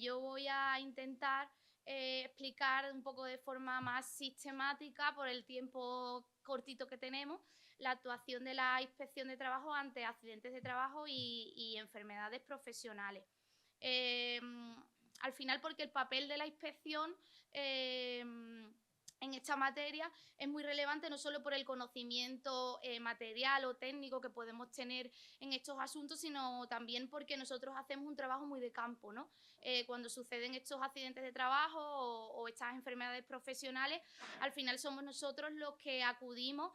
yo voy a intentar explicar un poco de forma más sistemática, por el tiempo cortito que tenemos, la actuación de la inspección de trabajo ante accidentes de trabajo y enfermedades profesionales. Al final, porque el papel de la inspección en esta materia es muy relevante, no solo por el conocimiento material o técnico que podemos tener en estos asuntos, sino también porque nosotros hacemos un trabajo muy de campo, ¿no? Cuando suceden estos accidentes de trabajo o estas enfermedades profesionales, al final somos nosotros los que acudimos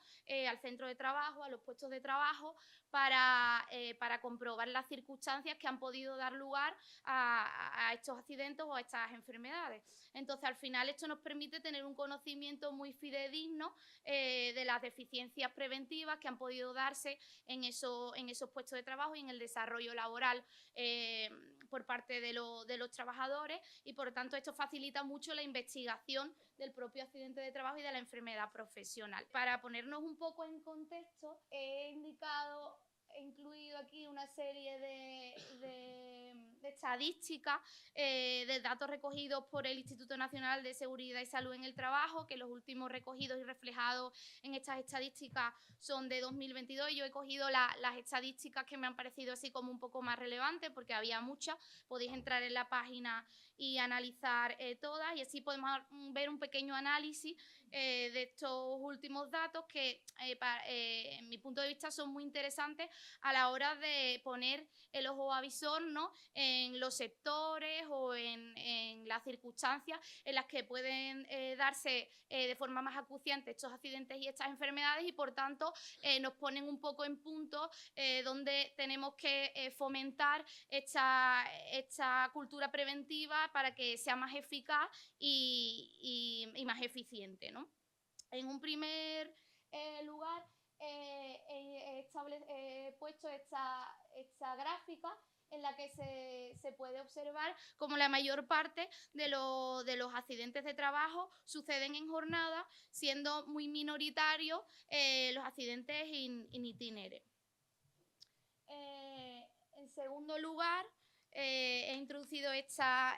al centro de trabajo, a los puestos de trabajo, para comprobar las circunstancias que han podido dar lugar a estos accidentes o a estas enfermedades. Entonces, al final, esto nos permite tener un conocimiento muy fidedigno de las deficiencias preventivas que han podido darse en esos puestos de trabajo y en el desarrollo laboral por parte de los trabajadores, y por lo tanto esto facilita mucho la investigación del propio accidente de trabajo y de la enfermedad profesional. Para ponernos un poco en contexto, he incluido aquí una serie de estadísticas, de datos recogidos por el Instituto Nacional de Seguridad y Salud en el Trabajo, que los últimos recogidos y reflejados en estas estadísticas son de 2022. Yo he cogido las estadísticas que me han parecido así como un poco más relevantes, porque había muchas. Podéis entrar en la página y analizar todas, y así podemos ver un pequeño análisis de estos últimos datos que, en mi punto de vista, son muy interesantes a la hora de poner el ojo avisor, ¿no?, en los sectores o en las circunstancias en las que pueden darse de forma más acuciante estos accidentes y estas enfermedades, y por tanto nos ponen un poco en punto donde tenemos que fomentar esta cultura preventiva para que sea más eficaz y más eficiente, ¿no? En un primer lugar, he puesto esta gráfica en la que se puede observar cómo la mayor parte de los accidentes de trabajo suceden en jornada, siendo muy minoritarios los accidentes in itinere. En segundo lugar, he introducido esta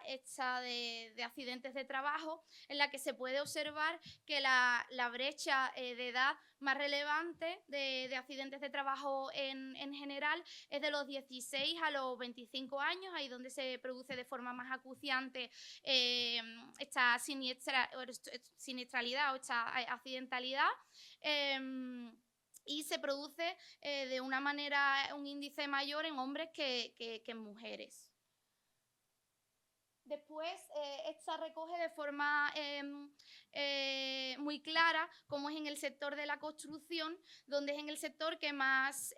de accidentes de trabajo, en la que se puede observar que la brecha de edad más relevante de accidentes de trabajo en general es de los 16 a los 25 años, ahí donde se produce de forma más acuciante esta siniestralidad o esta accidentalidad. Y se produce de una manera, un índice mayor en hombres que en mujeres. Después, esta recoge de forma muy clara cómo es en el sector de la construcción, donde es en el sector que más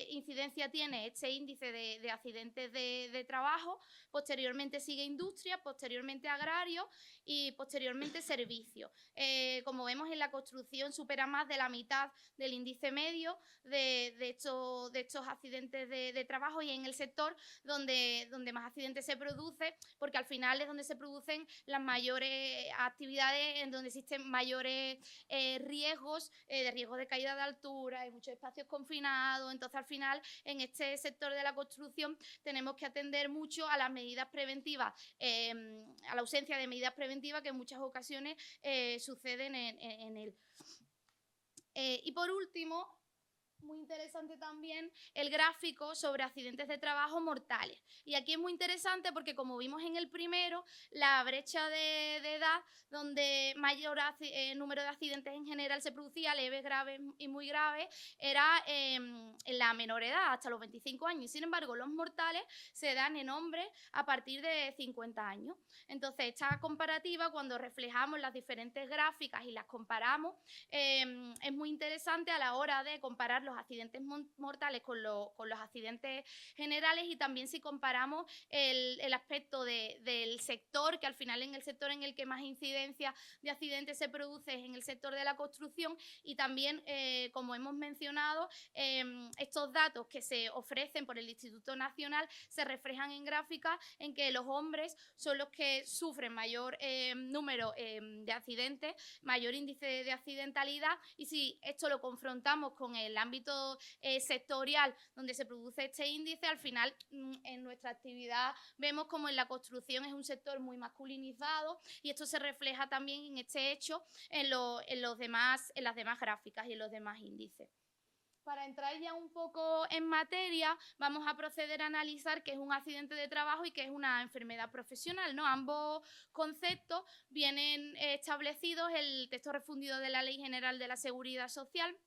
incidencia tiene este índice de accidentes de trabajo. Posteriormente sigue industria, posteriormente agrario y posteriormente servicios. Como vemos, en la construcción supera más de la mitad del índice medio de estos accidentes de trabajo, y en el sector donde más accidentes se produce, porque al final es donde se producen las mayores actividades, en donde existen mayores riesgos, de riesgo de caída de altura, hay muchos espacios confinados. Entonces, al final, en este sector de la construcción tenemos que atender mucho a las medidas preventivas, a la ausencia de medidas preventivas que en muchas ocasiones suceden en él. Y por último, muy interesante también el gráfico sobre accidentes de trabajo mortales. Y aquí es muy interesante porque, como vimos en el primero, la brecha de edad, donde mayor número de accidentes en general se producía, leves, graves y muy graves, era en la menor edad, hasta los 25 años. Y sin embargo, los mortales se dan en hombres a partir de 50 años. Entonces, esta comparativa, cuando reflejamos las diferentes gráficas y las comparamos, es muy interesante a la hora de comparar los accidentes mortales con los accidentes generales, y también si comparamos el aspecto del sector, que al final en el sector en el que más incidencia de accidentes se produce es en el sector de la construcción. Y también, como hemos mencionado, estos datos que se ofrecen por el Instituto Nacional se reflejan en gráficas en que los hombres son los que sufren mayor número de accidentes, mayor índice de accidentalidad, y si esto lo confrontamos con el ámbito ámbito sectorial donde se produce este índice, al final en nuestra actividad vemos como en la construcción es un sector muy masculinizado y esto se refleja también en este hecho en las demás gráficas y en los demás índices. Para entrar ya un poco en materia, vamos a proceder a analizar qué es un accidente de trabajo y qué es una enfermedad profesional, ¿no? Ambos conceptos vienen establecidos en el texto refundido de la Ley General de la Seguridad Social.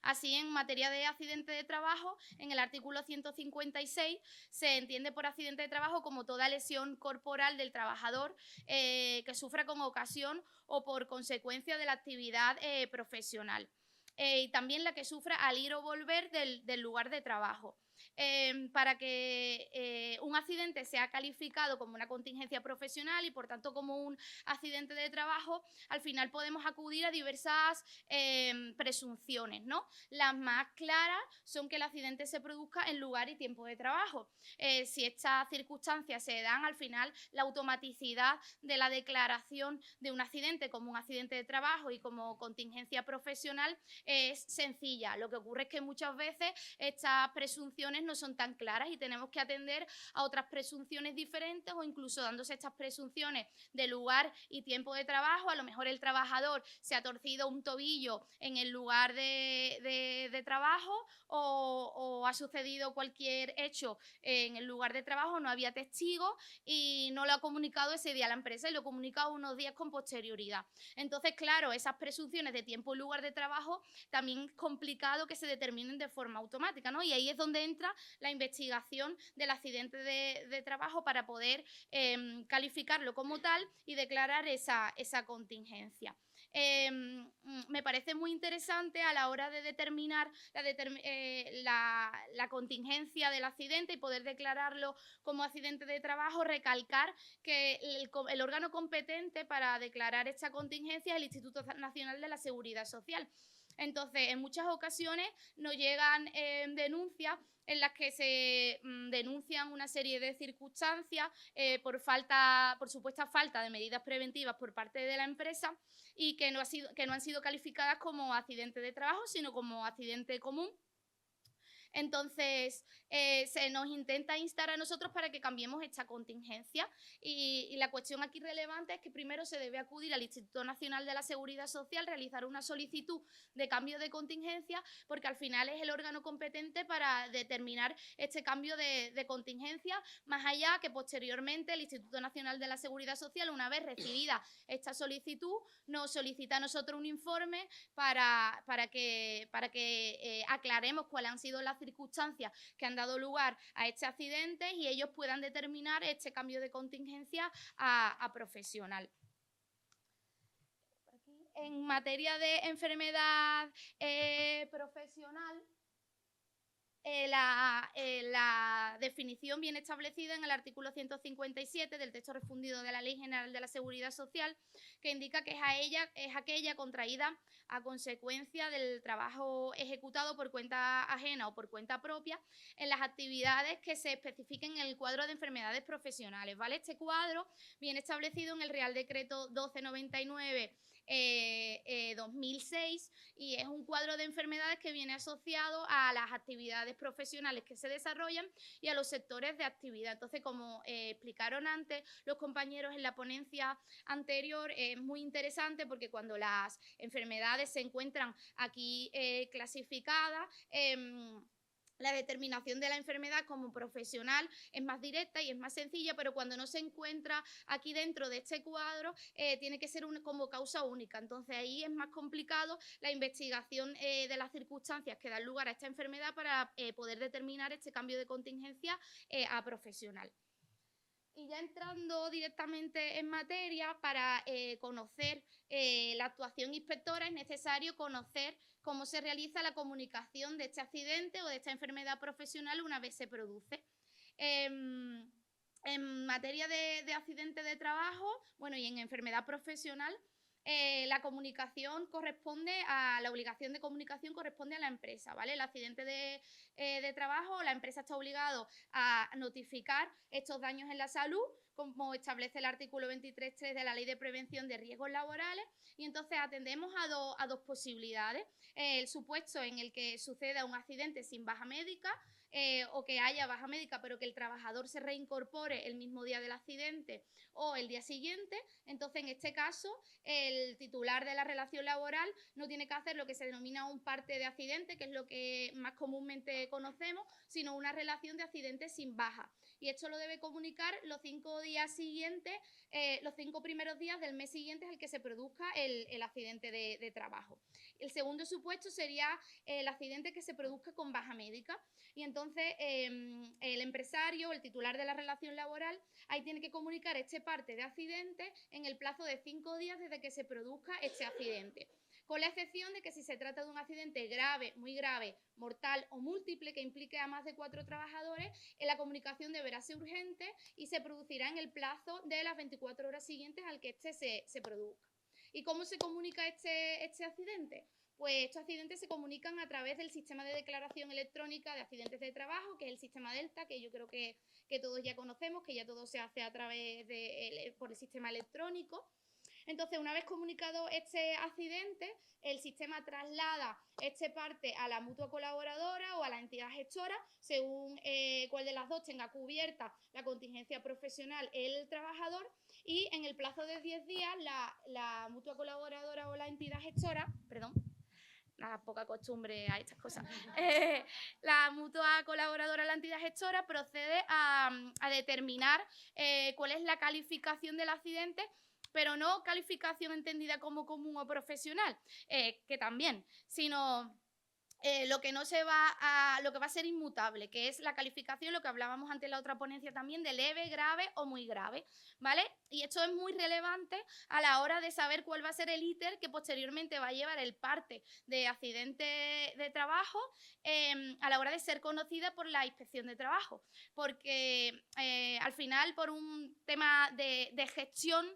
Así, en materia de accidente de trabajo, en el artículo 156 se entiende por accidente de trabajo como toda lesión corporal del trabajador que sufra con ocasión o por consecuencia de la actividad profesional. Y también la que sufra al ir o volver del lugar de trabajo. Para que un accidente sea calificado como una contingencia profesional y por tanto como un accidente de trabajo, al final podemos acudir a diversas presunciones, ¿no? Las más claras son que el accidente se produzca en lugar y tiempo de trabajo. Si estas circunstancias se dan, al final la automaticidad de la declaración de un accidente como un accidente de trabajo y como contingencia profesional es sencilla. Lo que ocurre es que muchas veces estas presunciones no son tan claras y tenemos que atender a otras presunciones diferentes o incluso dándose estas presunciones de lugar y tiempo de trabajo. A lo mejor el trabajador se ha torcido un tobillo en el lugar de trabajo o ha sucedido cualquier hecho en el lugar de trabajo, no había testigos y no lo ha comunicado ese día a la empresa y lo ha comunicado unos días con posterioridad. Entonces, claro, esas presunciones de tiempo y lugar de trabajo también es complicado que se determinen de forma automática, ¿no? Y ahí es donde entra la investigación del accidente de trabajo para poder calificarlo como tal y declarar esa contingencia. Me parece muy interesante a la hora de determinar la contingencia del accidente y poder declararlo como accidente de trabajo, recalcar que el órgano competente para declarar esta contingencia es el Instituto Nacional de la Seguridad Social. Entonces, en muchas ocasiones nos llegan denuncias en las que se denuncian una serie de circunstancias por supuesta falta de medidas preventivas por parte de la empresa y que no han sido calificadas como accidente de trabajo, sino como accidente común. Entonces, se nos intenta instar a nosotros para que cambiemos esta contingencia y la cuestión aquí relevante es que primero se debe acudir al Instituto Nacional de la Seguridad Social, realizar una solicitud de cambio de contingencia, porque al final es el órgano competente para determinar este cambio de contingencia, más allá que posteriormente el Instituto Nacional de la Seguridad Social, una vez recibida esta solicitud, nos solicita a nosotros un informe para que aclaremos cuáles han sido las circunstancias que han dado lugar a este accidente y ellos puedan determinar este cambio de contingencia a profesional. En materia de enfermedad profesional, la definición viene establecida en el artículo 157 del texto refundido de la Ley General de la Seguridad Social, que indica que es aquella contraída a consecuencia del trabajo ejecutado por cuenta ajena o por cuenta propia en las actividades que se especifiquen en el cuadro de enfermedades profesionales, ¿vale? Este cuadro viene establecido en el Real Decreto 1299 2006 y es un cuadro de enfermedades que viene asociado a las actividades profesionales que se desarrollan y a los sectores de actividad. Entonces, como explicaron antes los compañeros en la ponencia anterior, es muy interesante porque cuando las enfermedades se encuentran aquí clasificadas, la determinación de la enfermedad como profesional es más directa y es más sencilla, pero cuando no se encuentra aquí dentro de este cuadro, tiene que ser como causa única. Entonces ahí es más complicado la investigación de las circunstancias que dan lugar a esta enfermedad para poder determinar este cambio de contingencia a profesional. Y ya entrando directamente en materia, para conocer la actuación inspectora es necesario conocer cómo se realiza la comunicación de este accidente o de esta enfermedad profesional una vez se produce. En materia de accidente de trabajo, bueno, y en enfermedad profesional, la comunicación corresponde a la obligación de comunicación corresponde a la empresa, ¿vale? El accidente de trabajo, la empresa está obligada a notificar estos daños en la salud como establece el artículo 23.3 de la Ley de Prevención de Riesgos Laborales, y entonces atendemos a dos posibilidades. El supuesto en el que suceda un accidente sin baja médica, o que haya baja médica pero que el trabajador se reincorpore el mismo día del accidente o el día siguiente. Entonces, en este caso, el titular de la relación laboral no tiene que hacer lo que se denomina un parte de accidente, que es lo que más comúnmente conocemos, sino una relación de accidente sin baja. Y esto lo debe comunicar los 5 días siguientes, los 5 primeros días del mes siguiente al que se produzca el accidente de trabajo. El segundo supuesto sería el accidente que se produzca con baja médica. Y entonces el empresario, el titular de la relación laboral, ahí tiene que comunicar este parte de accidente en el plazo de 5 días desde que se produzca este accidente, con la excepción de que si se trata de un accidente grave, muy grave, mortal o múltiple que implique a más de 4 trabajadores, la comunicación deberá ser urgente y se producirá en el plazo de las 24 horas siguientes al que este se produzca. ¿Y cómo se comunica este accidente? Pues estos accidentes se comunican a través del sistema de declaración electrónica de accidentes de trabajo, que es el sistema Delta, que yo creo que todos ya conocemos, que ya todo se hace a través por el sistema electrónico. Entonces, una vez comunicado este accidente, el sistema traslada este parte a la mutua colaboradora o a la entidad gestora, según cuál de las dos tenga cubierta la contingencia profesional el trabajador, y en el plazo de 10 días la mutua colaboradora o la entidad gestora, perdón, la poca costumbre a estas cosas, la mutua colaboradora o la entidad gestora procede a determinar cuál es la calificación del accidente, pero no calificación entendida como común o profesional, que también, sino lo que va a ser inmutable, que es la calificación, lo que hablábamos antes en la otra ponencia también, de leve, grave o muy grave, ¿vale? Y esto es muy relevante a la hora de saber cuál va a ser el íter que posteriormente va a llevar el parte de accidente de trabajo a la hora de ser conocida por la inspección de trabajo, porque al final, por un tema de gestión,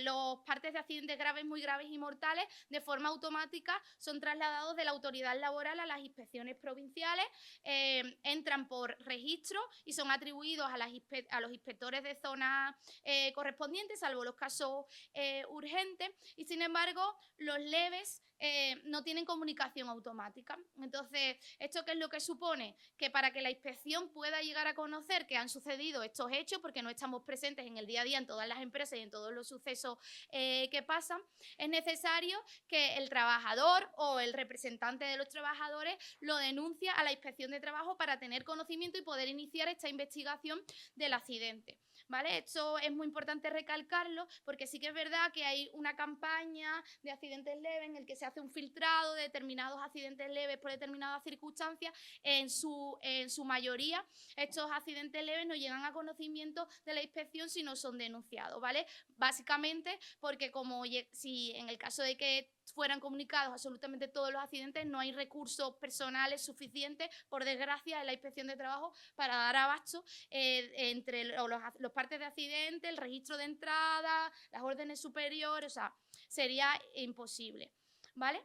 los partes de accidentes graves, muy graves y mortales, de forma automática son trasladados de la autoridad laboral a las inspecciones provinciales, entran por registro y son atribuidos a los inspectores de zona correspondientes, salvo los casos urgentes, y sin embargo los leves no tienen comunicación automática. Entonces, ¿esto qué es lo que supone? Que para que la inspección pueda llegar a conocer que han sucedido estos hechos, porque no estamos presentes en el día a día en todas las empresas y en todos los sucesos que pasan, es necesario que el trabajador o el representante de los trabajadores lo denuncia a la inspección de trabajo para tener conocimiento y poder iniciar esta investigación del accidente, ¿vale? Esto es muy importante recalcarlo, porque sí que es verdad que hay una campaña de accidentes leves en el que se hace un filtrado de determinados accidentes leves por determinadas circunstancias. En su mayoría, estos accidentes leves no llegan a conocimiento de la inspección si no son denunciados, ¿vale? Básicamente porque si en el caso de que fueran comunicados absolutamente todos los accidentes, no hay recursos personales suficientes, por desgracia, en la inspección de trabajo para dar abasto entre los partes de accidente, el registro de entrada, las órdenes superiores, o sea, sería imposible, ¿vale?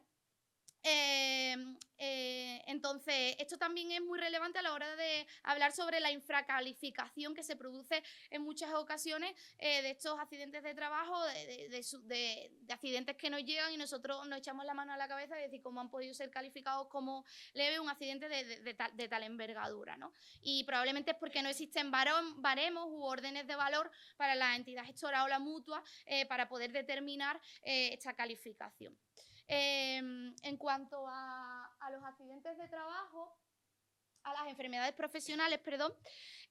Entonces, esto también es muy relevante a la hora de hablar sobre la infracalificación que se produce en muchas ocasiones de estos accidentes de trabajo, de accidentes que nos llegan y nosotros nos echamos la mano a la cabeza y decir cómo han podido ser calificados como leve un accidente de tal envergadura, ¿no? Y probablemente es porque no existen baremos u órdenes de valor para la entidad gestora o la mutua para poder determinar esta calificación. En cuanto a los accidentes de trabajo, a las enfermedades profesionales, perdón,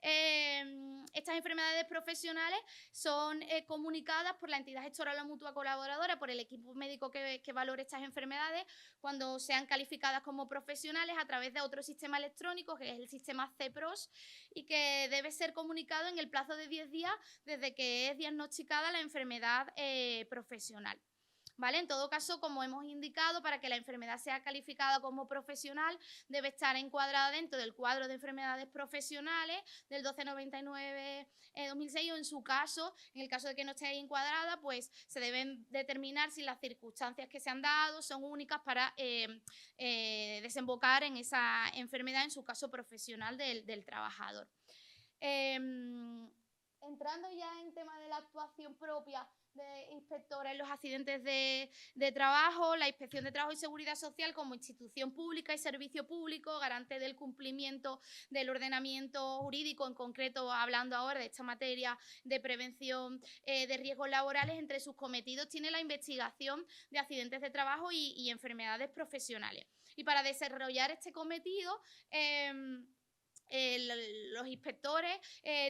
estas enfermedades profesionales son comunicadas por la entidad gestora o la mutua colaboradora, por el equipo médico que valore estas enfermedades, cuando sean calificadas como profesionales a través de otro sistema electrónico, que es el sistema CEPROS, y que debe ser comunicado en el plazo de 10 días desde que es diagnosticada la enfermedad profesional. ¿Vale? En todo caso, como hemos indicado, para que la enfermedad sea calificada como profesional, debe estar encuadrada dentro del cuadro de enfermedades profesionales del 1299-2006 o en su caso, en el caso de que no esté ahí encuadrada, pues se deben determinar si las circunstancias que se han dado son únicas para desembocar en esa enfermedad, en su caso profesional del trabajador. entrando ya en tema de la actuación propia de inspectora en los accidentes de trabajo, la Inspección de Trabajo y Seguridad Social como institución pública y servicio público, garante del cumplimiento del ordenamiento jurídico, en concreto hablando ahora de esta materia de prevención de riesgos laborales, entre sus cometidos tiene la investigación de accidentes de trabajo y enfermedades profesionales. Y para desarrollar este cometido, los inspectores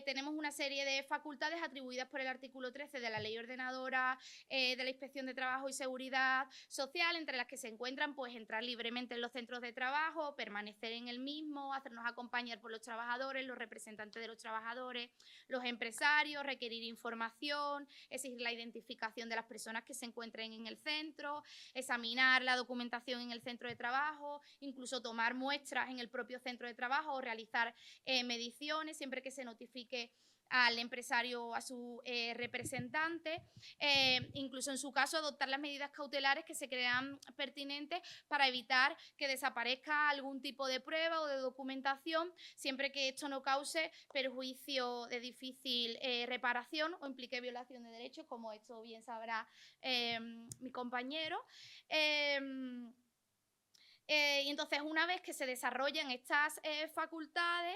tenemos una serie de facultades atribuidas por el artículo 13 de la Ley Ordenadora de la Inspección de Trabajo y Seguridad Social, entre las que se encuentran pues entrar libremente en los centros de trabajo, permanecer en el mismo, hacernos acompañar por los trabajadores, los representantes de los trabajadores, los empresarios, requerir información, exigir la identificación de las personas que se encuentren en el centro, examinar la documentación en el centro de trabajo, incluso tomar muestras en el propio centro de trabajo o realizar mediciones siempre que se notifique al empresario o a su representante, incluso en su caso adoptar las medidas cautelares que se crean pertinentes para evitar que desaparezca algún tipo de prueba o de documentación, siempre que esto no cause perjuicio de difícil reparación o implique violación de derechos, como esto bien sabrá mi compañero. Y entonces, una vez que se desarrollan estas facultades,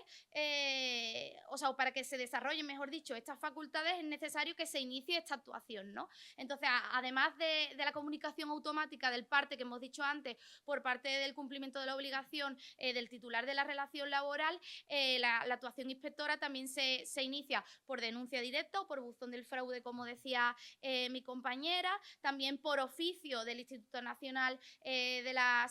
o sea, para que se desarrollen, mejor dicho, estas facultades, es necesario que se inicie esta actuación, ¿no? Entonces, además de la comunicación automática del parte que hemos dicho antes, por parte del cumplimiento de la obligación del titular de la relación laboral, la actuación inspectora también se inicia por denuncia directa o por buzón del fraude, como decía mi compañera, también por oficio del Instituto Nacional de la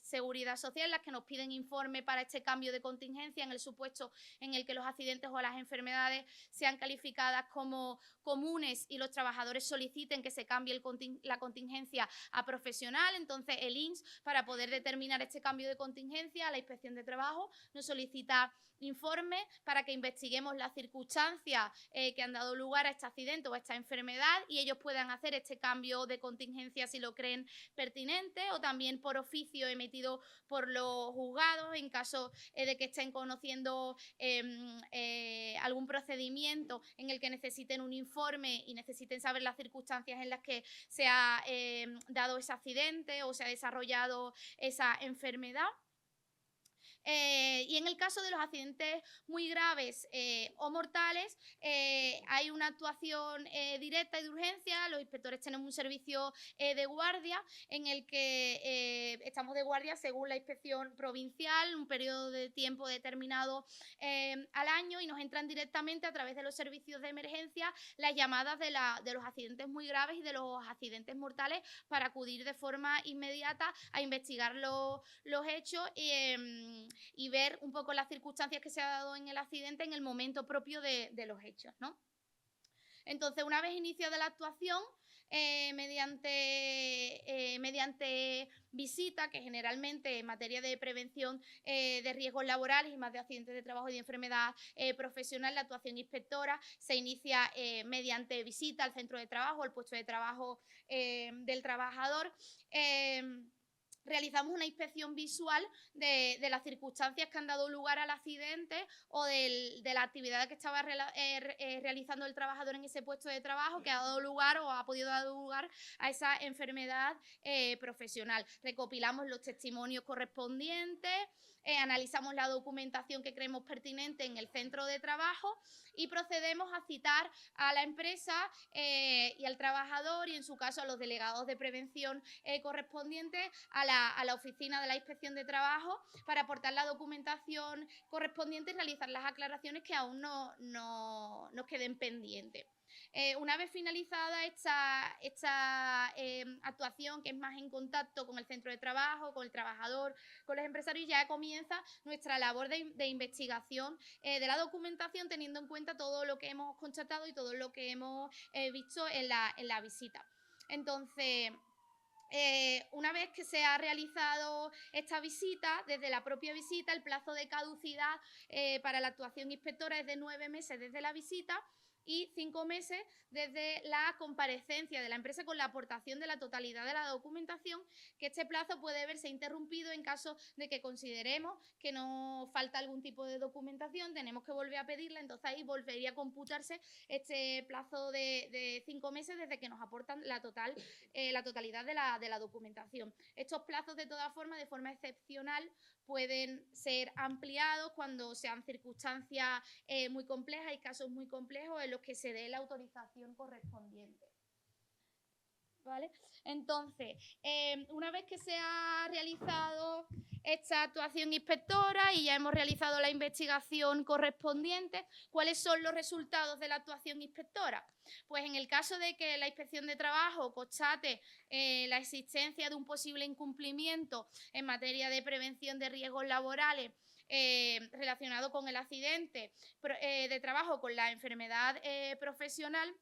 Seguridad Social, las que nos piden informe para este cambio de contingencia en el supuesto en el que los accidentes o las enfermedades sean calificadas como comunes y los trabajadores soliciten que se cambie la contingencia a profesional. Entonces el INS, para poder determinar este cambio de contingencia, a la Inspección de Trabajo nos solicita informe para que investiguemos las circunstancias que han dado lugar a este accidente o a esta enfermedad y ellos puedan hacer este cambio de contingencia si lo creen pertinente, o también por oficio emitido por los juzgados en caso de que estén conociendo algún procedimiento en el que necesiten un informe y necesiten saber las circunstancias en las que se ha dado ese accidente o se ha desarrollado esa enfermedad. Y en el caso de los accidentes muy graves o mortales, hay una actuación directa y de urgencia. Los inspectores tenemos un servicio de guardia en el que estamos de guardia según la inspección provincial, un periodo de tiempo determinado al año, y nos entran directamente a través de los servicios de emergencia las llamadas de los accidentes muy graves y de los accidentes mortales para acudir de forma inmediata a investigar los hechos y ver un poco las circunstancias que se ha dado en el accidente en el momento propio de los hechos, ¿no? Entonces, una vez iniciada la actuación, mediante visita, que generalmente en materia de prevención de riesgos laborales y más de accidentes de trabajo y de enfermedad profesional, la actuación inspectora se inicia mediante visita al centro de trabajo, al puesto de trabajo del trabajador. Realizamos una inspección visual de las circunstancias que han dado lugar al accidente o de la actividad que estaba realizando el trabajador en ese puesto de trabajo, que ha dado lugar o ha podido dar lugar a esa enfermedad profesional. Recopilamos los testimonios correspondientes, analizamos la documentación que creemos pertinente en el centro de trabajo y procedemos a citar a la empresa y al trabajador, y en su caso a los delegados de prevención correspondientes, a la oficina de la Inspección de Trabajo para aportar la documentación correspondiente y realizar las aclaraciones que aún no nos queden pendientes. Una vez finalizada esta actuación, que es más en contacto con el centro de trabajo, con el trabajador, con los empresarios, ya comienza nuestra labor de investigación de la documentación, teniendo en cuenta todo lo que hemos constatado y todo lo que hemos visto en la visita. Entonces, una vez que se ha realizado esta visita, desde la propia visita, el plazo de caducidad para la actuación inspectora es de 9 meses desde la visita, y 5 meses desde la comparecencia de la empresa con la aportación de la totalidad de la documentación, que este plazo puede verse interrumpido en caso de que consideremos que nos falta algún tipo de documentación, tenemos que volver a pedirla, entonces ahí volvería a computarse este plazo de 5 meses desde que nos aportan la totalidad de la documentación. Estos plazos, de todas formas, de forma excepcional, pueden ser ampliados cuando sean circunstancias muy complejas y casos muy complejos en los que se dé la autorización correspondiente. ¿Vale? Entonces, una vez que se ha realizado esta actuación inspectora y ya hemos realizado la investigación correspondiente, ¿cuáles son los resultados de la actuación inspectora? Pues en el caso de que la Inspección de Trabajo constate la existencia de un posible incumplimiento en materia de prevención de riesgos laborales relacionado con el accidente de trabajo, con la enfermedad profesional,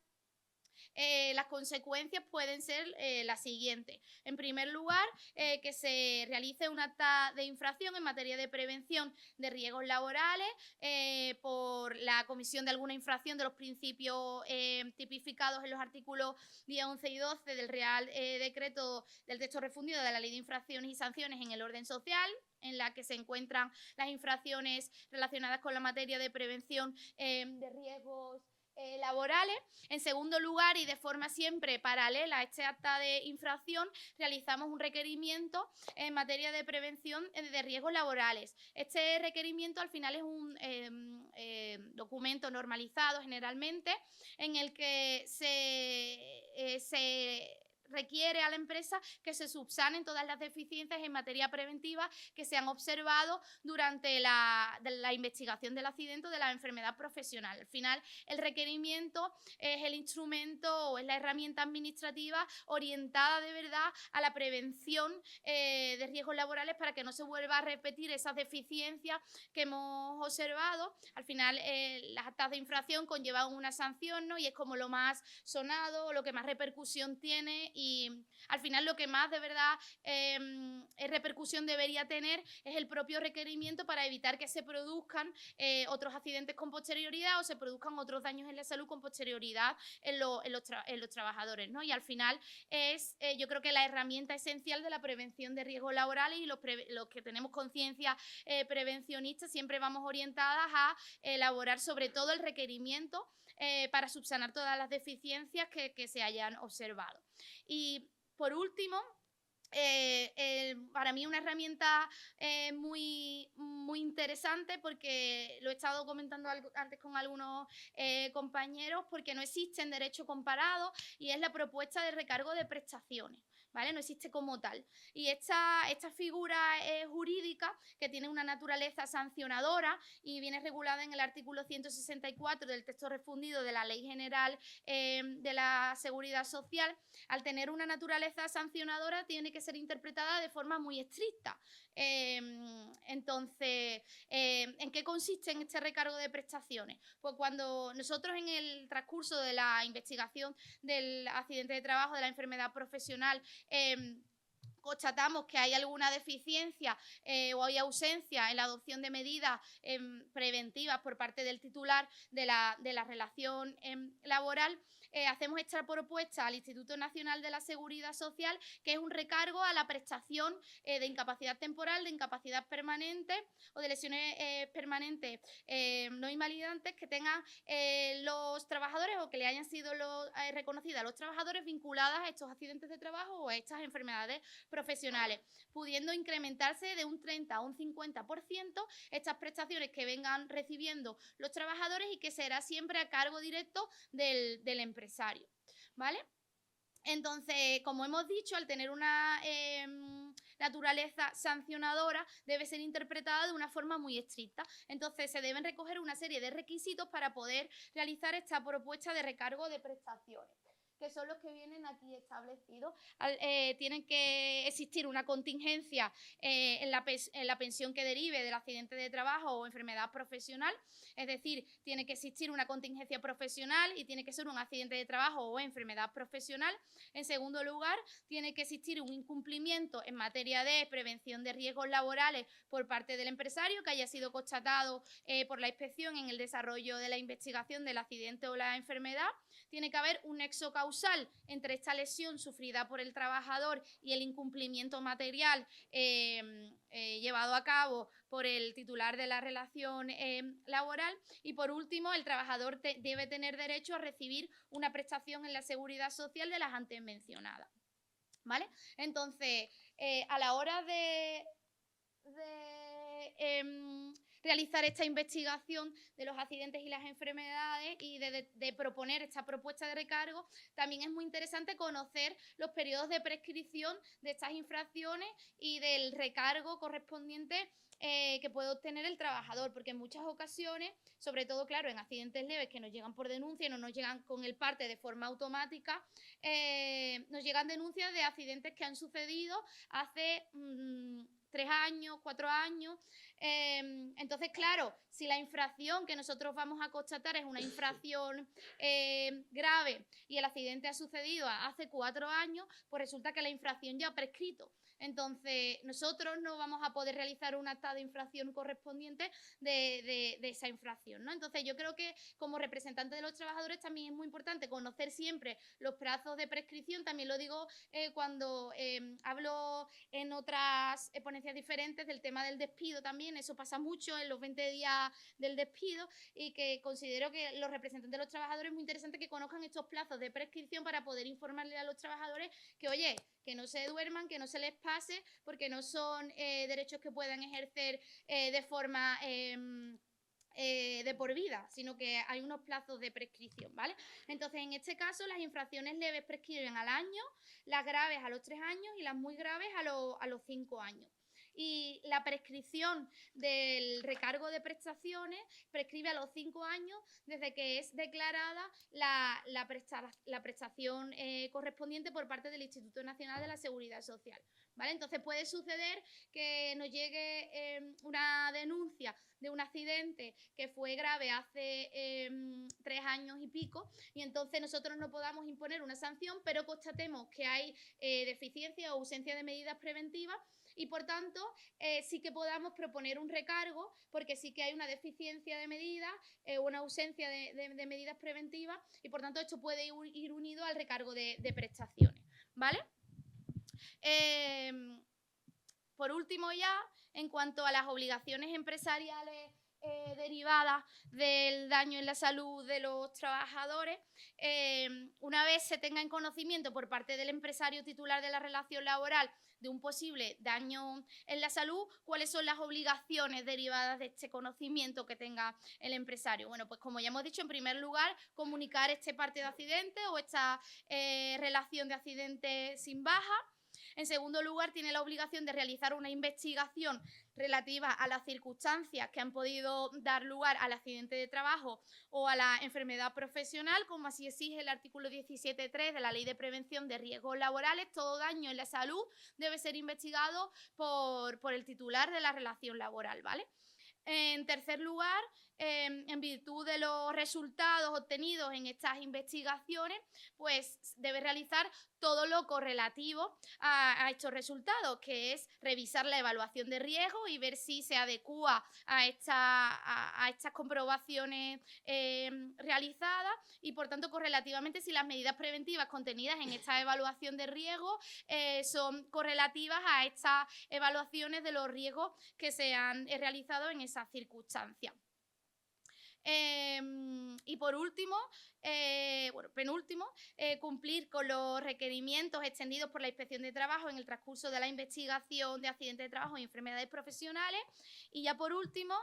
las consecuencias pueden ser las siguientes. En primer lugar, que se realice un acta de infracción en materia de prevención de riesgos laborales por la comisión de alguna infracción de los principios tipificados en los artículos 10, 11 y 12 del Real Decreto del texto refundido de la Ley de Infracciones y Sanciones en el orden social, en la que se encuentran las infracciones relacionadas con la materia de prevención de riesgos laborales. En segundo lugar, y de forma siempre paralela a este acta de infracción, realizamos un requerimiento en materia de prevención de riesgos laborales. Este requerimiento al final es un documento normalizado generalmente en el que se requiere a la empresa que se subsanen todas las deficiencias en materia preventiva que se han observado durante la investigación del accidente o de la enfermedad profesional. Al final, el requerimiento es el instrumento o es la herramienta administrativa orientada de verdad a la prevención de riesgos laborales para que no se vuelva a repetir esas deficiencias que hemos observado. Al final, las actas de infracción conllevan una sanción, ¿no? Y es como lo más sonado, lo que más repercusión tiene, y al final lo que más de verdad repercusión debería tener es el propio requerimiento para evitar que se produzcan otros accidentes con posterioridad o se produzcan otros daños en la salud con posterioridad en los trabajadores, ¿no? Y al final es yo creo que la herramienta esencial de la prevención de riesgos laborales, y los que tenemos conciencia prevencionista siempre vamos orientadas a elaborar sobre todo el requerimiento para subsanar todas las deficiencias que se hayan observado. Y por último, para mí una herramienta muy interesante, porque lo he estado comentando antes con algunos compañeros, porque no existe en derecho comparado, y es la propuesta de recargo de prestaciones. ¿Vale? No existe como tal. Y esta figura jurídica, que tiene una naturaleza sancionadora y viene regulada en el artículo 164 del texto refundido de la Ley General de la Seguridad Social, al tener una naturaleza sancionadora tiene que ser interpretada de forma muy estricta. Entonces, ¿en qué consiste en este recargo de prestaciones? Pues cuando nosotros, en el transcurso de la investigación del accidente de trabajo, de la enfermedad profesional, constatamos que hay alguna deficiencia o hay ausencia en la adopción de medidas preventivas por parte del titular de la relación laboral, hacemos esta propuesta al Instituto Nacional de la Seguridad Social, que es un recargo a la prestación de incapacidad temporal, de incapacidad permanente o de lesiones permanentes no invalidantes que tengan los trabajadores, o que le hayan sido reconocidas a los trabajadores vinculadas a estos accidentes de trabajo o a estas enfermedades profesionales, pudiendo incrementarse de un 30 a un 50% estas prestaciones que vengan recibiendo los trabajadores, y que será siempre a cargo directo del empresario, ¿vale? Entonces, como hemos dicho, al tener una naturaleza sancionadora, debe ser interpretada de una forma muy estricta. Entonces, se deben recoger una serie de requisitos para poder realizar esta propuesta de recargo de prestaciones. que son los que vienen aquí establecidos. Tienen que existir una contingencia en la pensión que derive del accidente de trabajo o enfermedad profesional, es decir, tiene que existir una contingencia profesional y tiene que ser un accidente de trabajo o enfermedad profesional. En segundo lugar, tiene que existir un incumplimiento en materia de prevención de riesgos laborales por parte del empresario que haya sido constatado por la inspección en el desarrollo de la investigación del accidente o la enfermedad. Tiene que haber un nexo causal entre esta lesión sufrida por el trabajador y el incumplimiento material llevado a cabo por el titular de la relación laboral. Y por último, el trabajador debe tener derecho a recibir una prestación en la seguridad social de las antes mencionadas, ¿vale? Entonces, a la hora de realizar esta investigación de los accidentes y las enfermedades y de proponer esta propuesta de recargo, también es muy interesante conocer los periodos de prescripción de estas infracciones y del recargo correspondiente que puede obtener el trabajador, porque en muchas ocasiones, sobre todo, claro, en accidentes leves que nos llegan por denuncia y no nos llegan con el parte de forma automática, nos llegan denuncias de accidentes que han sucedido hace 3 años, 4 años. Entonces, claro, si la infracción que nosotros vamos a constatar es una infracción grave y el accidente ha sucedido hace 4 años, pues resulta que la infracción ya ha prescrito. Entonces, nosotros no vamos a poder realizar un acta de infracción correspondiente de esa infracción, ¿no? Entonces, yo creo que como representante de los trabajadores también es muy importante conocer siempre los plazos de prescripción. También lo digo cuando hablo en otras ponencias diferentes del tema del despido también. Eso pasa mucho en los 20 días del despido y que considero que los representantes de los trabajadores es muy interesante que conozcan estos plazos de prescripción para poder informarle a los trabajadores que, oye, que no se duerman, que no se les pase, porque no son derechos que puedan ejercer de forma de por vida, sino que hay unos plazos de prescripción, ¿vale? Entonces, en este caso, las infracciones leves prescriben al año, las graves a los 3 años y las muy graves a los 5 años. Y la prescripción del recargo de prestaciones prescribe a los 5 años desde que es declarada la prestación correspondiente por parte del Instituto Nacional de la Seguridad Social, ¿vale? Entonces puede suceder que nos llegue una denuncia de un accidente que fue grave hace 3 años y pico, y entonces nosotros no podamos imponer una sanción, pero constatemos que hay deficiencia o ausencia de medidas preventivas y por tanto sí que podamos proponer un recargo, porque sí que hay una deficiencia de medidas, una ausencia de medidas preventivas, y por tanto esto puede ir unido al recargo de prestaciones, ¿vale? Por último ya, en cuanto a las obligaciones empresariales derivadas del daño en la salud de los trabajadores, una vez se tenga en conocimiento por parte del empresario titular de la relación laboral de un posible daño en la salud, ¿cuáles son las obligaciones derivadas de este conocimiento que tenga el empresario? Bueno, pues como ya hemos dicho, en primer lugar, comunicar este parte de accidente o esta relación de accidente sin baja. En segundo lugar, tiene la obligación de realizar una investigación relativa a las circunstancias que han podido dar lugar al accidente de trabajo o a la enfermedad profesional, como así exige el artículo 17.3 de la Ley de Prevención de Riesgos Laborales. Todo daño en la salud debe ser investigado por el titular de la relación laboral, ¿vale? En tercer lugar, en virtud de los resultados obtenidos en estas investigaciones, pues debe realizar todo lo correlativo a estos resultados, que es revisar la evaluación de riesgo y ver si se adecúa a estas comprobaciones realizadas y, por tanto, correlativamente si las medidas preventivas contenidas en esta evaluación de riesgo son correlativas a estas evaluaciones de los riesgos que se han realizado en esas circunstancias. Y por último, penúltimo, cumplir con los requerimientos extendidos por la Inspección de Trabajo en el transcurso de la investigación de accidentes de trabajo y enfermedades profesionales. Y ya por último,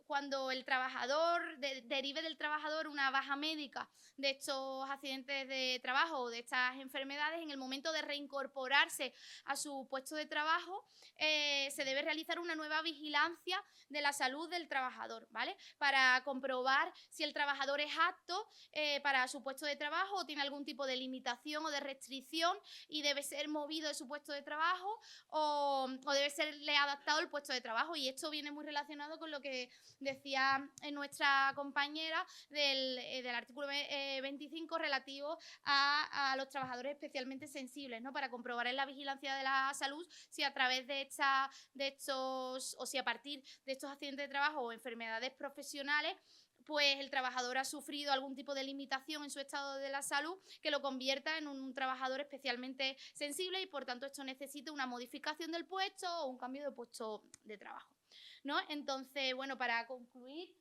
cuando el trabajador derive del trabajador una baja médica de estos accidentes de trabajo o de estas enfermedades, en el momento de reincorporarse a su puesto de trabajo, se debe realizar una nueva vigilancia de la salud del trabajador, ¿vale? Para comprobar si el trabajador es apto para su puesto de trabajo, o tiene algún tipo de limitación o de restricción y debe ser movido de su puesto de trabajo, o debe serle adaptado el puesto de trabajo. Y esto viene muy relacionado con lo que decía nuestra compañera del artículo 25 relativo a los trabajadores especialmente sensibles, ¿no? Para comprobar en la vigilancia de la salud si a través de estos, o si a partir de estos accidentes de trabajo o enfermedades profesionales, pues el trabajador ha sufrido algún tipo de limitación en su estado de la salud que lo convierta en un trabajador especialmente sensible, y por tanto esto necesita una modificación del puesto o un cambio de puesto de trabajo, ¿no? Entonces, bueno, para concluir,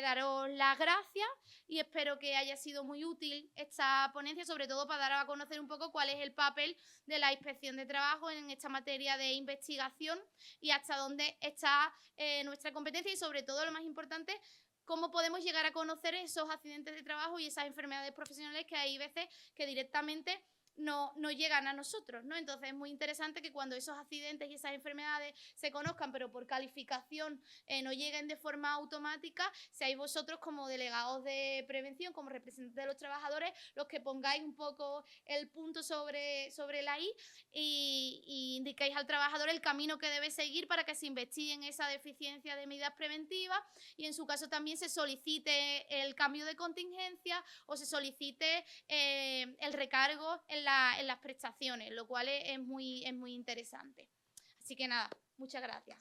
daros las gracias y espero que haya sido muy útil esta ponencia, sobre todo para dar a conocer un poco cuál es el papel de la Inspección de Trabajo en esta materia de investigación y hasta dónde está nuestra competencia, y sobre todo, lo más importante, cómo podemos llegar a conocer esos accidentes de trabajo y esas enfermedades profesionales que hay veces que directamente no llegan a nosotros, ¿no? Entonces es muy interesante que cuando esos accidentes y esas enfermedades se conozcan, pero por calificación no lleguen de forma automática, seáis vosotros como delegados de prevención, como representantes de los trabajadores, los que pongáis un poco el punto sobre la I y indiquéis al trabajador el camino que debe seguir para que se investiguen esa deficiencia de medidas preventivas, y en su caso también se solicite el cambio de contingencia o se solicite el recargo en las prestaciones, lo cual es muy interesante. Así que nada, muchas gracias.